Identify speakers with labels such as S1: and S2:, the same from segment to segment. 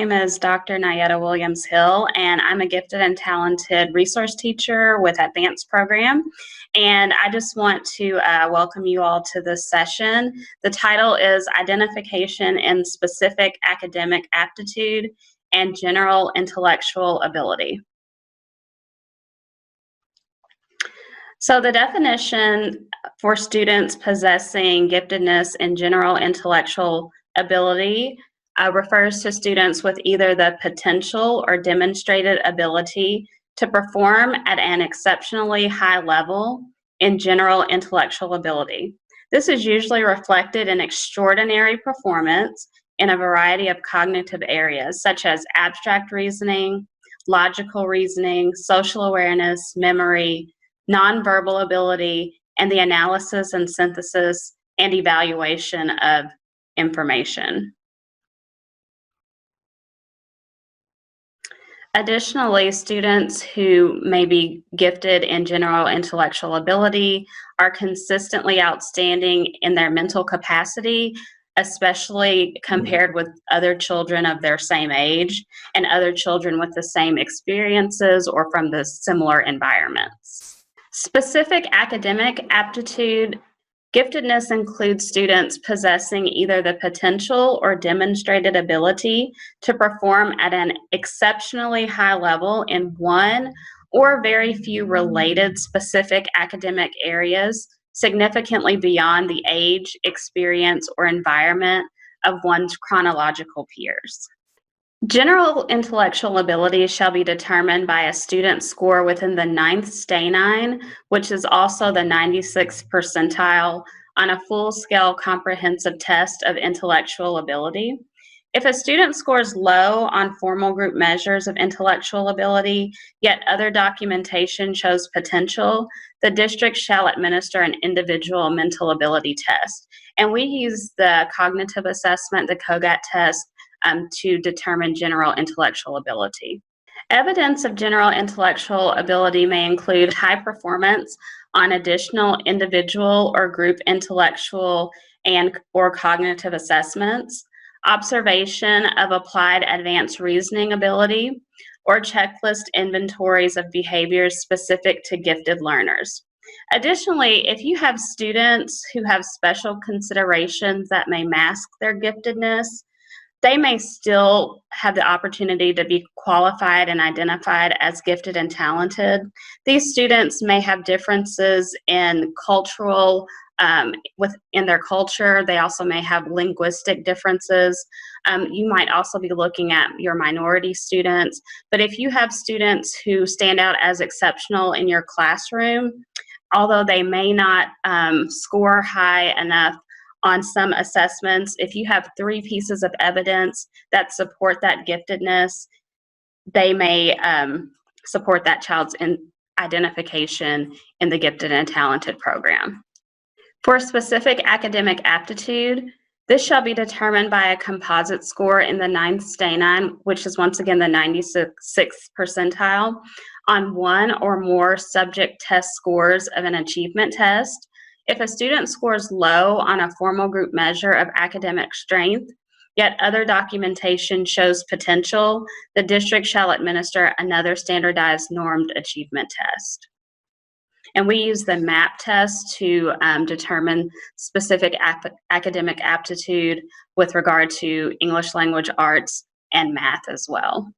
S1: name is Dr. Nayetta Williams-Hill, and I'm a gifted and talented resource teacher with Advanced program. And I just want to welcome you all to this session. The title is Identification in Specific Academic Aptitude and General Intellectual Ability. So the definition for students possessing giftedness and general intellectual ability refers to students with either the potential or demonstrated ability to perform at an exceptionally high level in general intellectual ability. This is usually reflected in extraordinary performance in a variety of cognitive areas, such as abstract reasoning, logical reasoning, social awareness, memory, nonverbal ability, and the analysis and synthesis and evaluation of information. Additionally, students who may be gifted in general intellectual ability are consistently outstanding in their mental capacity, especially compared with other children of their same age and other children with the same experiences or from the similar environments. Specific academic aptitude giftedness includes students possessing either the potential or demonstrated ability to perform at an exceptionally high level in one or very few related specific academic areas, significantly beyond the age, experience, or environment of one's chronological peers. General intellectual ability shall be determined by a student's score within the 9th stanine, which is also the 96th percentile on a full-scale comprehensive test of intellectual ability. If a student scores low on formal group measures of intellectual ability, yet other documentation shows potential, the district shall administer an individual mental ability test. And we use the cognitive assessment, the COGAT test, to determine general intellectual ability. Evidence of general intellectual ability may include high performance on additional individual or group intellectual and or cognitive assessments, observation of applied advanced reasoning ability, or checklist inventories of behaviors specific to gifted learners. Additionally, if you have students who have special considerations that may mask their giftedness, they may still have the opportunity to be qualified and identified as gifted and talented. These students may have differences in cultural, within their culture. They also may have linguistic differences. You might also be looking at your minority students. But if you have students who stand out as exceptional in your classroom, although they may not score high enough on some assessments, if you have 3 pieces of evidence that support that giftedness, they may support that child's identification in the gifted and talented program. For specific academic aptitude, this shall be determined by a composite score in the 9th stanine, which is once again the 96th percentile, on one or more subject test scores of an achievement test. If a student scores low on a formal group measure of academic strength, yet other documentation shows potential, the district shall administer another standardized normed achievement test. And we use the MAP test to determine specific academic aptitude with regard to English language arts and math as well.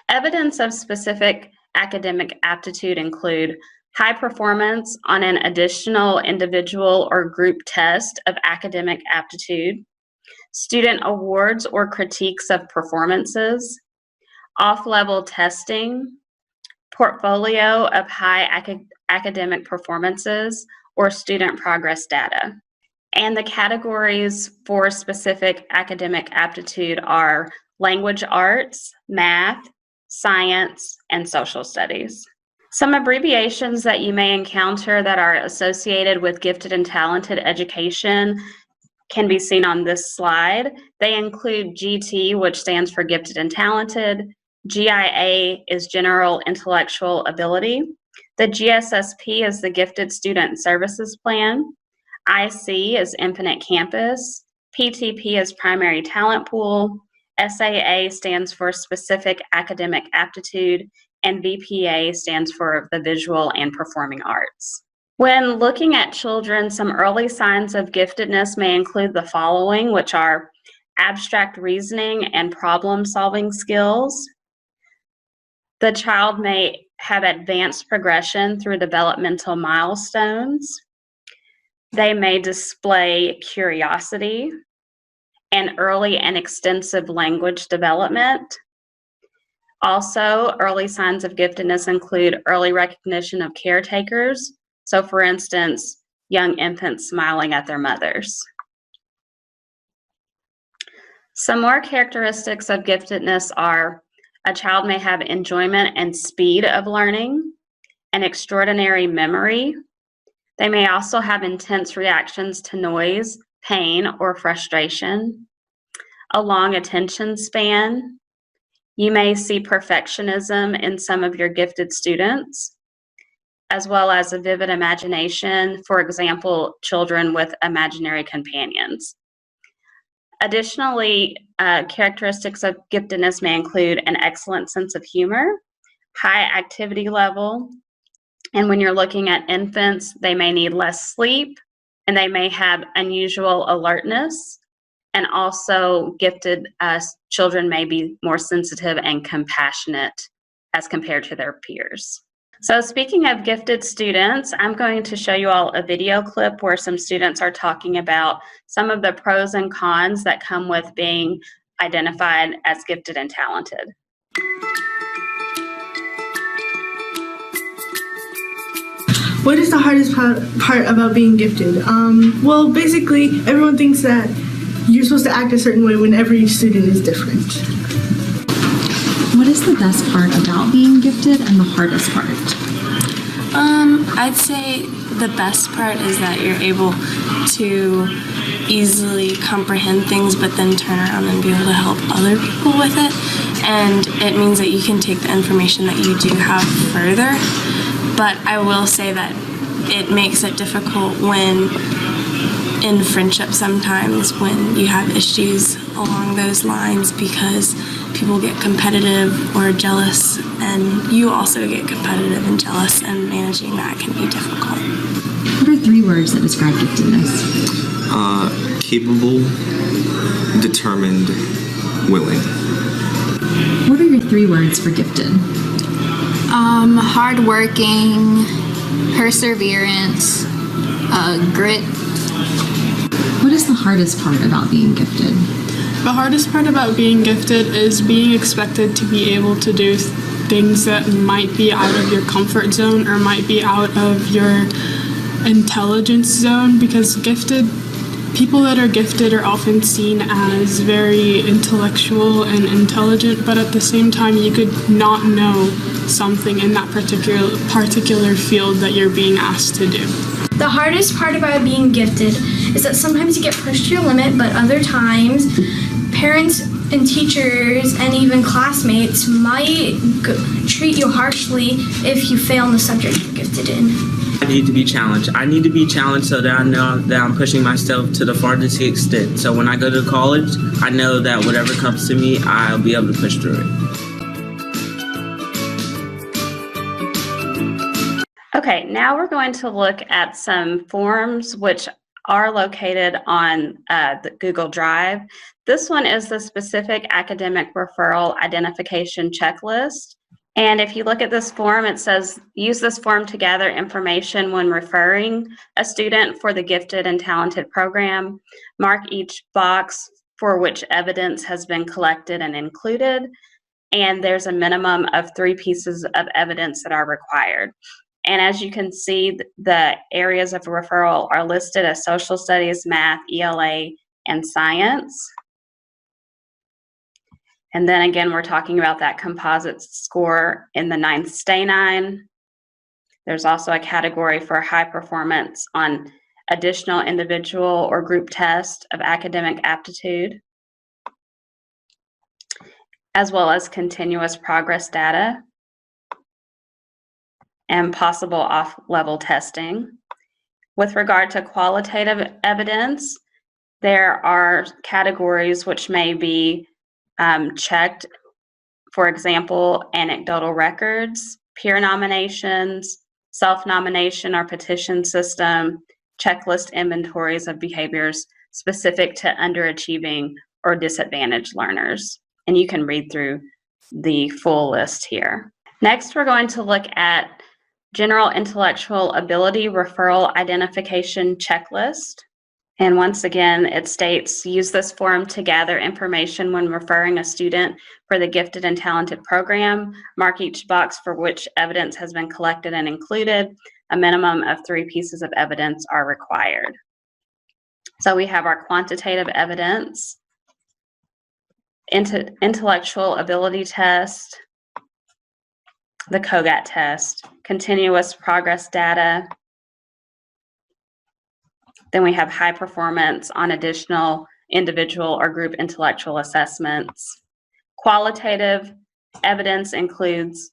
S1: Evidence of specific academic aptitude include high performance on an additional individual or group test of academic aptitude, student awards or critiques of performances, off-level testing, portfolio of high academic performances, or student progress data. And the categories for specific academic aptitude are language arts, math, science, and social studies. Some abbreviations that you may encounter that are associated with gifted and talented education can be seen on this slide. They include GT, which stands for gifted and talented. GIA is general intellectual ability. The GSSP is the Gifted Student Services Plan. IC is Infinite Campus. PTP is Primary Talent Pool. SAA stands for Specific Academic Aptitude, and VPA stands for the Visual and Performing Arts. When looking at children, some early signs of giftedness may include the following, which are abstract reasoning and problem-solving skills. The child may have advanced progression through developmental milestones. They may display curiosity and early and extensive language development. Also, early signs of giftedness include early recognition of caretakers. So, for instance, young infants smiling at their mothers. Some more characteristics of giftedness are a child may have enjoyment and speed of learning, an extraordinary memory. They may also have intense reactions to noise, pain, or frustration, a long attention span. You may see perfectionism in some of your gifted students, as well as a vivid imagination, for example, children with imaginary companions. Additionally, characteristics of giftedness may include an excellent sense of humor, high activity level, and when you're looking at infants, they may need less sleep, and they may have unusual alertness, and also gifted children may be more sensitive and compassionate as compared to their peers. So speaking of gifted students, I'm going to show you all a video clip where some students are talking about some of the pros and cons that come with being identified as gifted and talented.
S2: What is the hardest part about being gifted? Well, basically, everyone thinks that you're supposed to act a certain way when every student is different.
S3: What is the best part about being gifted and the hardest part?
S4: I'd say the best part is that you're able to easily comprehend things but then turn around and be able to help other people with it. And it means that you can take the information that you do have further. But I will say that it makes it difficult when in friendship sometimes when you have issues along those lines because people get competitive or jealous, and you also get competitive and jealous, and managing that can be difficult.
S3: What are 3 words that describe giftedness?
S5: Capable, determined, willing.
S3: What are your 3 words for gifted?
S6: Hardworking, perseverance, grit.
S3: What is the hardest part about being gifted?
S7: The hardest part about being gifted is being expected to be able to do things that might be out of your comfort zone or might be out of your intelligence zone, because people that are gifted are often seen as very intellectual and intelligent, but at the same time you could not know something in that particular field that you're being asked to do.
S8: The hardest part about being gifted is that sometimes you get pushed to your limit, but other times parents and teachers and even classmates might treat you harshly if you fail in the subject you're gifted in.
S9: I need to be challenged. I need to be challenged so that I know that I'm pushing myself to the farthest extent. So when I go to college, I know that whatever comes to me, I'll be able to push through it.
S1: Okay, now we're going to look at some forms which are located on the Google Drive. This one is the Specific Academic Referral Identification Checklist. And if you look at this form, it says, use this form to gather information when referring a student for the Gifted and Talented program. Mark each box for which evidence has been collected and included. And there's a minimum of 3 pieces of evidence that are required. And as you can see, the areas of referral are listed as social studies, math, ELA, and science. And then again, we're talking about that composite score in the 9th Stay 9. There's also a category for high performance on additional individual or group test of academic aptitude, as well as continuous progress data and possible off-level testing. With regard to qualitative evidence, there are categories which may be checked, for example, anecdotal records, peer nominations, self-nomination or petition system, checklist inventories of behaviors specific to underachieving or disadvantaged learners. And you can read through the full list here. Next, we're going to look at General Intellectual Ability Referral Identification Checklist. And once again, it states, use this form to gather information when referring a student for the Gifted and Talented program. Mark each box for which evidence has been collected and included. A minimum of 3 pieces of evidence are required. So we have our quantitative evidence, intellectual ability test, the COGAT test, continuous progress data. Then we have high performance on additional individual or group intellectual assessments. Qualitative evidence includes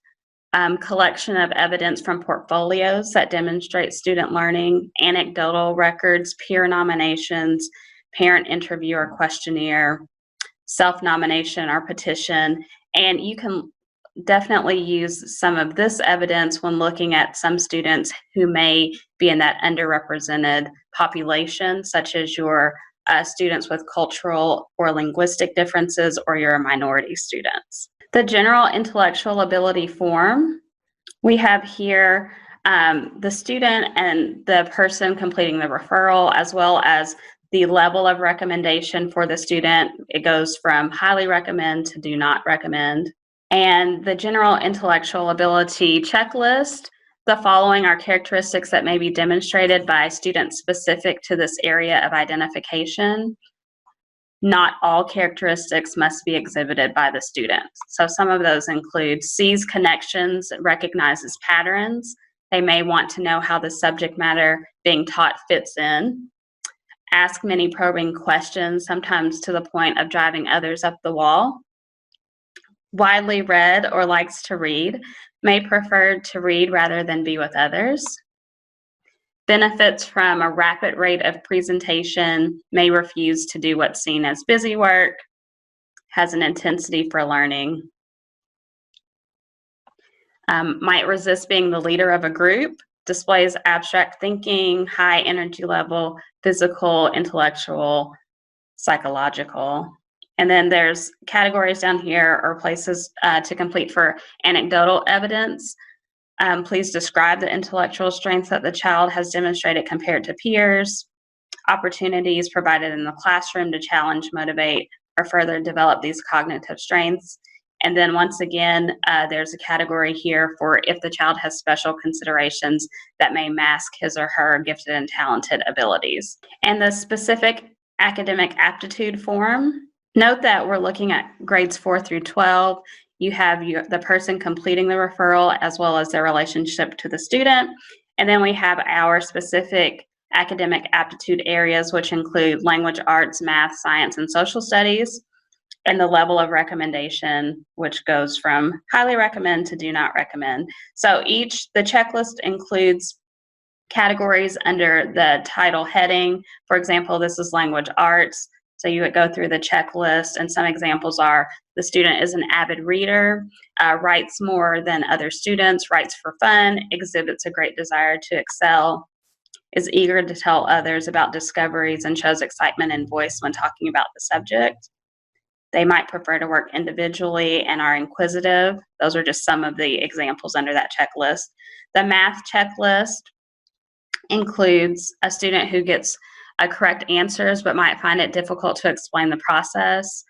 S1: collection of evidence from portfolios that demonstrate student learning, anecdotal records, peer nominations, parent interview or questionnaire, self-nomination or petition, and you can definitely use some of this evidence when looking at some students who may be in that underrepresented population, such as your students with cultural or linguistic differences or your minority students. The General Intellectual Ability Form, we have here the student and the person completing the referral, as well as the level of recommendation for the student. It goes from highly recommend to do not recommend. And the General Intellectual Ability Checklist, the following are characteristics that may be demonstrated by students specific to this area of identification. Not all characteristics must be exhibited by the student. So some of those include sees connections, recognizes patterns. They may want to know how the subject matter being taught fits in. Ask many probing questions, sometimes to the point of driving others up the wall. Widely read or likes to read, may prefer to read rather than be with others. Benefits from a rapid rate of presentation, may refuse to do what's seen as busy work, has an intensity for learning. Might resist being the leader of a group, displays abstract thinking, high energy level, physical, intellectual, psychological. And then there's categories down here or places to complete for anecdotal evidence. Please describe the intellectual strengths that the child has demonstrated compared to peers. Opportunities provided in the classroom to challenge, motivate, or further develop these cognitive strengths. And then once again, there's a category here for if the child has special considerations that may mask his or her gifted and talented abilities. And the specific academic aptitude form, note that we're looking at grades 4 through 12. You have the person completing the referral as well as their relationship to the student. And then we have our specific academic aptitude areas, which include language arts, math, science, and social studies, and the level of recommendation, which goes from highly recommend to do not recommend. So the checklist includes categories under the title heading. For example, this is language arts. So you would go through the checklist, and some examples are the student is an avid reader, writes more than other students, writes for fun, exhibits a great desire to excel, is eager to tell others about discoveries, and shows excitement and voice when talking about the subject. They might prefer to work individually and are inquisitive. Those are just some of the examples under that checklist. The math checklist includes a student who gets correct answers but might find it difficult to explain the process,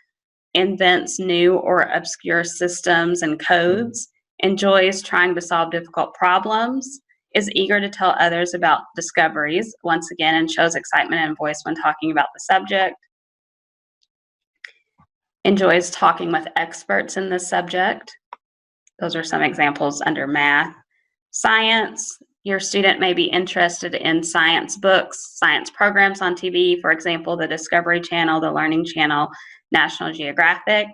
S1: invents new or obscure systems and codes, enjoys trying to solve difficult problems, is eager to tell others about discoveries, once again, and shows excitement and voice when talking about the subject, enjoys talking with experts in this subject. Those are some examples under math. Science, your student may be interested in science books, science programs on TV, for example, the Discovery Channel, the Learning Channel, National Geographic.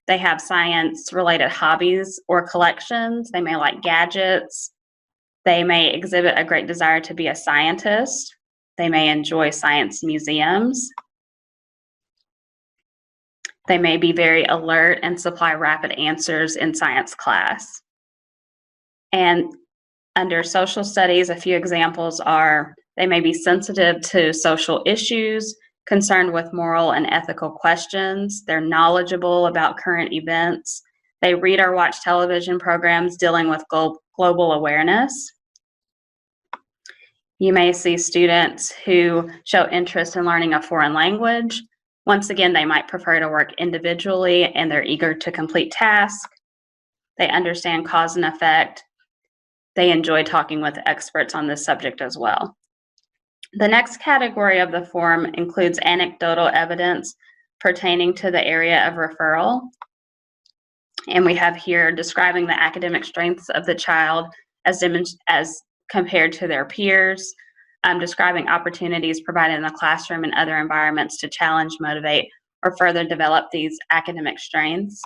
S1: They have science-related hobbies or collections. They may like gadgets. They may exhibit a great desire to be a scientist. They may enjoy science museums. They may be very alert and supply rapid answers in science class. And under social studies, a few examples are they may be sensitive to social issues, concerned with moral and ethical questions. They're knowledgeable about current events. They read or watch television programs dealing with global awareness. You may see students who show interest in learning a foreign language. Once again, they might prefer to work individually and they're eager to complete tasks. They understand cause and effect. They enjoy talking with experts on this subject as well. The next category of the form includes anecdotal evidence pertaining to the area of referral. And we have here describing the academic strengths of the child as compared to their peers, describing opportunities provided in the classroom and other environments to challenge, motivate, or further develop these academic strengths.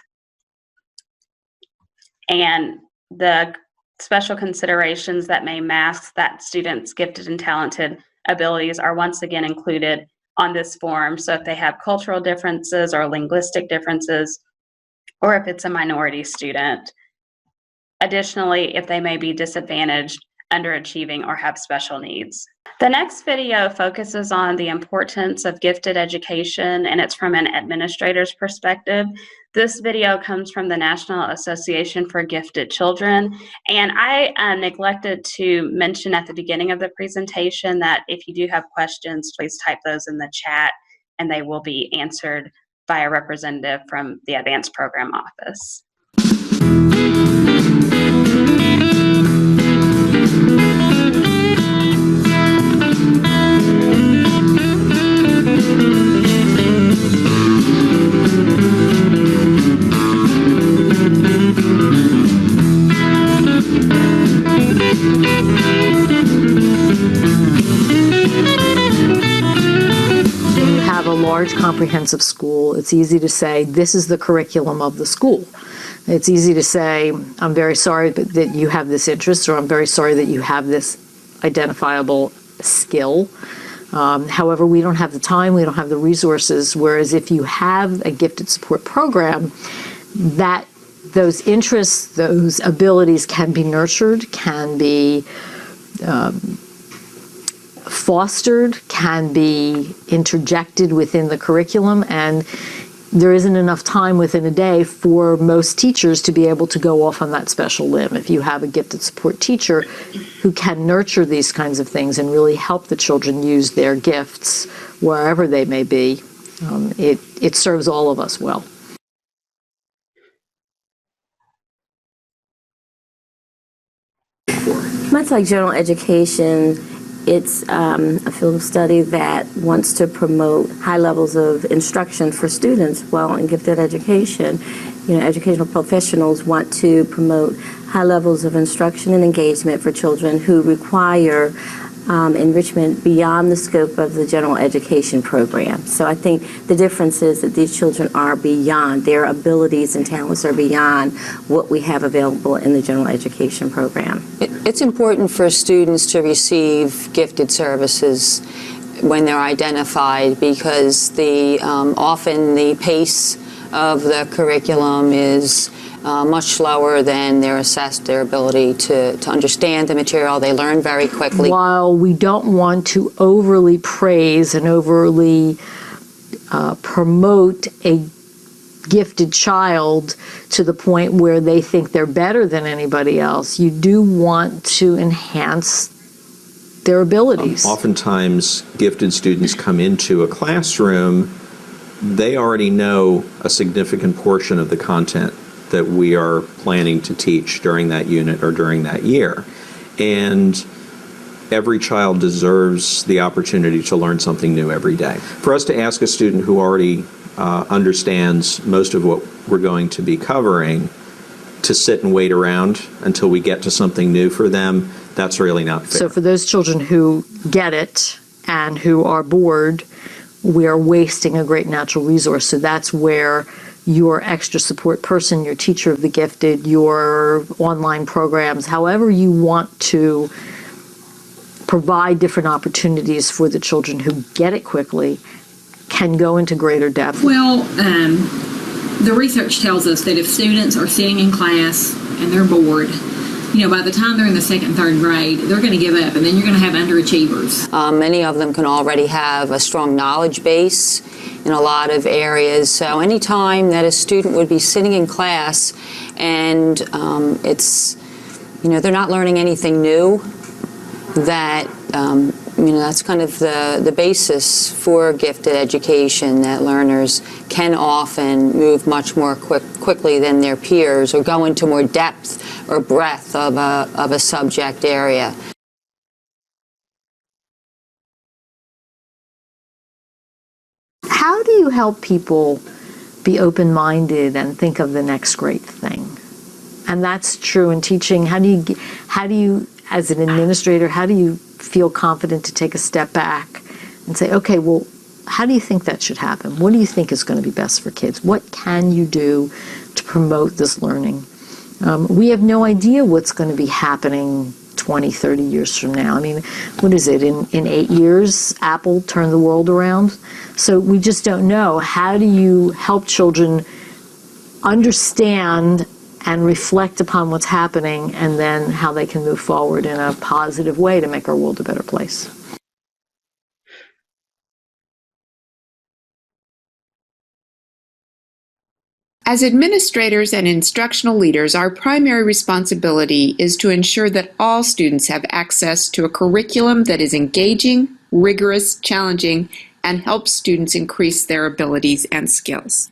S1: And the special considerations that may mask that student's gifted and talented abilities are once again included on this form. So if they have cultural differences or linguistic differences, or if it's a minority student. Additionally, if they may be disadvantaged, underachieving, or have special needs. The next video focuses on the importance of gifted education, and it's from an administrator's perspective. This video comes from the National Association for Gifted Children, and I neglected to mention at the beginning of the presentation that if you do have questions, please type those in the chat, and they will be answered by a representative from the Advanced Program Office.
S10: Large comprehensive school, it's easy to say this is the curriculum of the school. It's easy to say I'm very sorry that you have this interest, or I'm very sorry that you have this identifiable skill. However, we don't have the time, we don't have the resources, whereas if you have a gifted support program, that those interests, those abilities can be nurtured, can be fostered, can be interjected within the curriculum, and there isn't enough time within a day for most teachers to be able to go off on that special limb. If you have a gifted support teacher who can nurture these kinds of things and really help the children use their gifts wherever they may be, it serves all of us well.
S11: Much like general education, it's a field of study that wants to promote high levels of instruction for students. Well, in gifted education, educational professionals want to promote high levels of instruction and engagement for children who require enrichment beyond the scope of the general education program. So I think the difference is that these children are beyond, their abilities and talents are beyond what we have available in the general education program.
S12: It's important for students to receive gifted services when they're identified, because often the pace of the curriculum is much slower than they're assessed their ability to understand the material. They learn very quickly.
S10: While we don't want to overly praise and overly promote a gifted child to the point where they think they're better than anybody else, you do want to enhance their abilities.
S13: Oftentimes, gifted students come into a classroom, they already know a significant portion of the content that we are planning to teach during that unit or during that year. And every child deserves the opportunity to learn something new every day. For us to ask a student who already understands most of what we're going to be covering to sit and wait around until we get to something new for them, that's really not fair.
S10: So for those children who get it and who are bored, we are wasting a great natural resource. So that's where your extra support person, your teacher of the gifted, your online programs, however you want to provide different opportunities for the children who get it quickly, can go into greater depth?
S14: Well, the research tells us that if students are sitting in class and they're bored, by the time they're in the second, third grade, they're going to give up, and then you're going to have underachievers.
S12: Many of them can already have a strong knowledge base in a lot of areas. So anytime that a student would be sitting in class and they're not learning anything new, that's kind of the basis for gifted education, that learners can often move much more quickly than their peers or go into more depth or breadth of a subject area.
S10: How do you help people be open-minded and think of the next great thing? And that's true in teaching. How do you, as an administrator, how do you feel confident to take a step back and say, okay, well, how do you think that should happen? What do you think is going to be best for kids? What can you do to promote this learning? We have no idea what's going to be happening 20, 30 years from now. I mean, what is it? In 8 years, Apple turned the world around. So we just don't know. How do you help children understand and reflect upon what's happening, and then how they can move forward in a positive way to make our world a better place?
S15: As administrators and instructional leaders, our primary responsibility is to ensure that all students have access to a curriculum that is engaging, rigorous, challenging, and helps students increase their abilities and skills.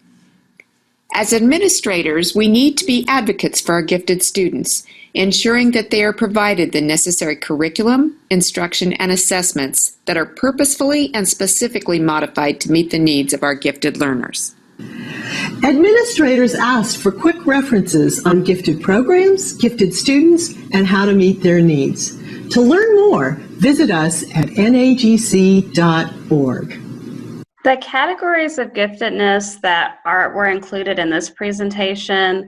S15: As administrators, we need to be advocates for our gifted students, ensuring that they are provided the necessary curriculum, instruction, and assessments that are purposefully and specifically modified to meet the needs of our gifted learners.
S16: Administrators ask for quick references on gifted programs, gifted students, and how to meet their needs. To learn more, visit us at nagc.org.
S1: The categories of giftedness that were included in this presentation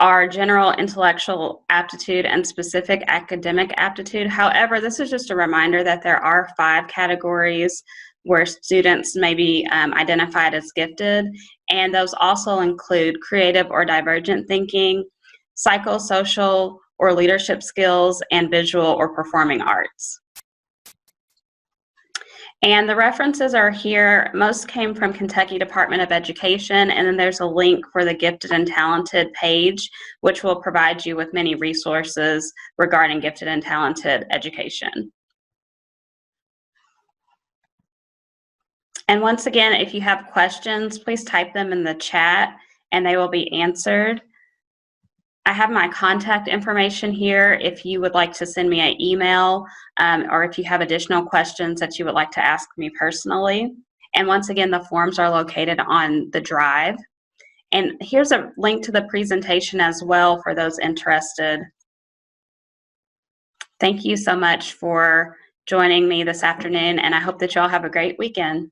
S1: are general intellectual aptitude and specific academic aptitude. However, this is just a reminder that there are 5 categories where students may be identified as gifted, and those also include creative or divergent thinking, psychosocial or leadership skills, and visual or performing arts. And the references are here. Most came from Kentucky Department of Education, and then there's a link for the Gifted and Talented page, which will provide you with many resources regarding gifted and talented education. And once again, if you have questions, please type them in the chat and they will be answered. I have my contact information here if you would like to send me an email or if you have additional questions that you would like to ask me personally. And once again, the forms are located on the drive. And here's a link to the presentation as well for those interested. Thank you so much for joining me this afternoon, and I hope that y'all have a great weekend.